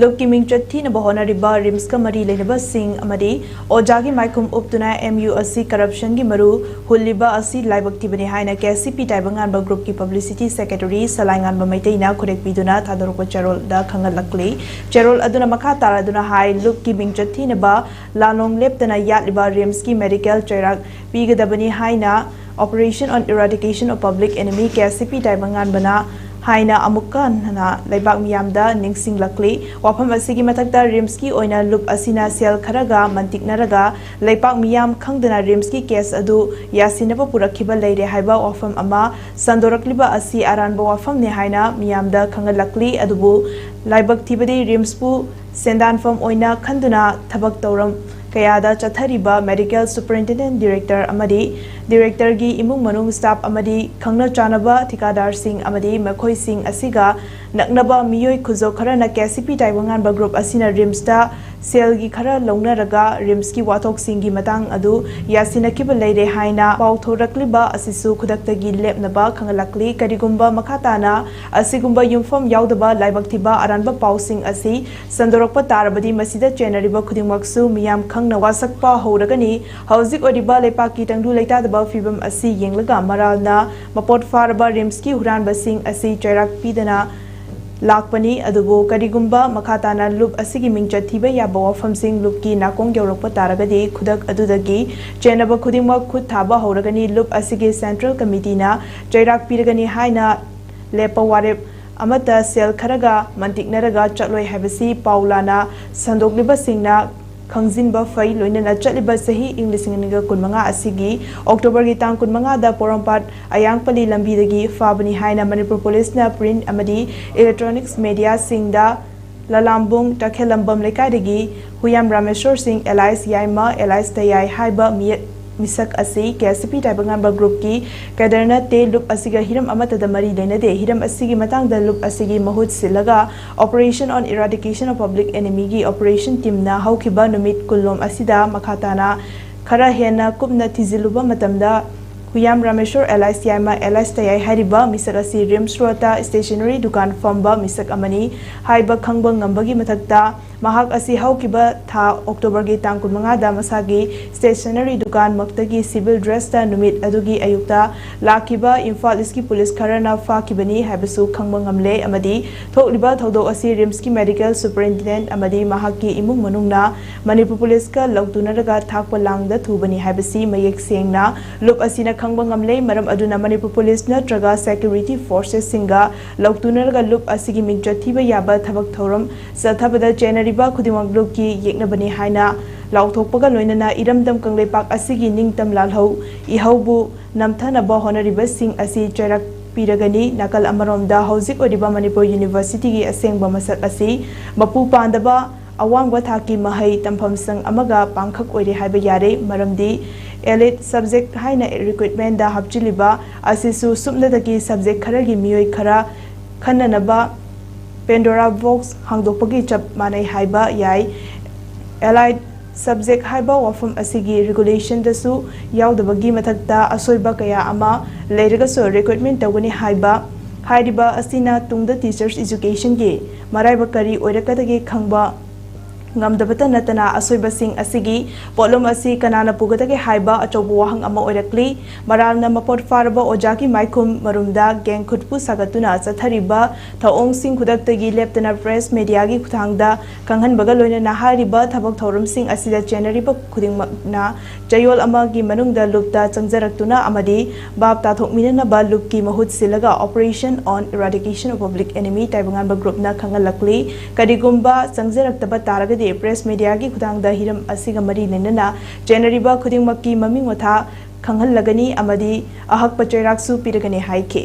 लोक की mingchat thinaba hotnariba rims ka mari lenaba sing amadi ojagi maikum uptuna MU asi corruption gi maru hulliba asi laibak thibani haina KCP taibangan ba group ki publicity secretary salaingan ba maiteina khurek piduna thadorpa charol da khangalakli charol aduna makha taraduna hai look ki mingchat thinaba lalong leptana yatliba rims ki medical chairak pigadabani haina operation on eradication of public enemy KCP taibangan bana haina amukan na laibak miyamda ningsing lakli wafam asigi matakta rimski oina loop asina sel kharaga mantik naraga laibak miyam khangdana rimski case adu yasinaba purakhiba leire haiba wafam ama sandorakliba asi aranba wafam ne haina miyamda khangalakli adubu laibak thibadi rimspu sendan fam oina khanduna thabak tawram kayada chathariba medical superintendent director amadi director gi imung manung staff amadi khangna chanaba thikadar sing amadi makhoi sing asiga naknaba miyoi khujo kharana KCP taibangan ba group asina rims da sel gi khara longna raga rims ki wathok sing gi matang adu yasina kiba leire haina paw thorakliba asisu khudakta gi lepnaba khangalakli karigumba makhatana asigumba yumfam yaudaba laibak thiba aranba paw sing asi sandorakpa tarabadi masida chenariba khudingmaksu miyam khangna wasakpa horagani hauzik odiba lepaki tangdu leita da fibam asi yenglaga maralna mapot farba rimski huranba sing asi chairak pidana lakpani adubo karigumba makhatana loop asigi mingchat thiba yaba wafam sing loop ki nakong yaurakpa taragadi khudak adudagi chenaba khudingma khud thaba horagani loop asigi central committee na chairak piragani haina lepa warep amata sel kharaga mantiknaraga chatloi habasi paulana sandogliba singna खंगजिनबा फै लोइनना चलिबा सही इंग्लिसिंगनिगा कुनमंगा असigi October की तांग कुनमंगा दा पोरमपाट अयांगपली लंबीदगी फाबनी हाइना मणिपुर पुलिस ना प्रिंट अमदी इलेक्ट्रॉनिक्स मीडिया सिंगदा ललामबुंग तखेलंबम लेकाइदगी हुयाम रामेश्वर सिंह एलाइस याइमा एलाइस तयाई हाइबा मिसक असी KCP taibangan ba group ki kadarna te loop asiga hiram amata da mari lena de hiram asigi matang da loop asigi mahut silaga operation on eradication of public enemy gi operation team na haukiba numit kullom asida makhatana khara hena kupna thiziluba matamda huyam rameshwar LIC yaima LIC tayai hariba misak asi rims rota stationery dukan famba misak amani haiba khangba ngambagi mathakta mahak asi haukiba tha October gi tang kunmanga da masagi stationery dukan maktagi civil dress ta numit adugi ayukta lakiba Imphal East ki police kharana fakibani haibasu khangba ngamle amadi thokliba thodok asi rims ki medical superintendent amadi mahak ki imung manungna Manipur police ka longtunaraga thakpa langda thubani haibasi mayek sengna loop asina khangba ngamle maram aduna Manipur police natraga security forces singa longtunaraga loop asigi mingchat thiba yaba thabak thoram sathabada chenariba khudimang loop ki yeknabani haina lauthokpaga loinana iramdam kangleipak asigi ningtam lalhau ihaubu namthanaba hotnariba sing asi chairak piragani nakal amaromda hauzik odiba Manipur University gi asengba masak asi mapu pandaba awangba thaki mahai tampham sang amaga pangkhak oire haiba yare maramdi elite subject haina recruitment da hapchiliba asisu supnadagi subject kharagi miyoi khara khananaba Pandora box hangdokpagi chap manai haiba yai elite subject haiba wafam asigi regulation dasu yaudabagi mathakta asoiba kaya ama leiragaso recruitment tawani haiba haidiba asina tungda teachers education gi maraiba kari oirakadagi khangba ngamdabata natana asoiba sing asigi polom asi kanana pugadage haiba achobu wahang ama oirakli maralna mapot farba ojaki maikum marumda gang khutpu sagatuna chathariba thaong sing khudaktagi leptana press media gi khuthangda kanghan baga loina nahariba thabak thorum sing asida chenariba khudingmakna chayol ama gi manungda lupta changjaraktuna amadi bab ta thokminana ba lup ki mahut silaga operation on eradication of public enemy taibangan ba group na khangalakli kadigumba changjaraktaba taraga de press media ki khudang da hiram asiga mari lenana chenariba khudingmakki maming watha khanghal lagani amadi ahak pachairak su piragani haike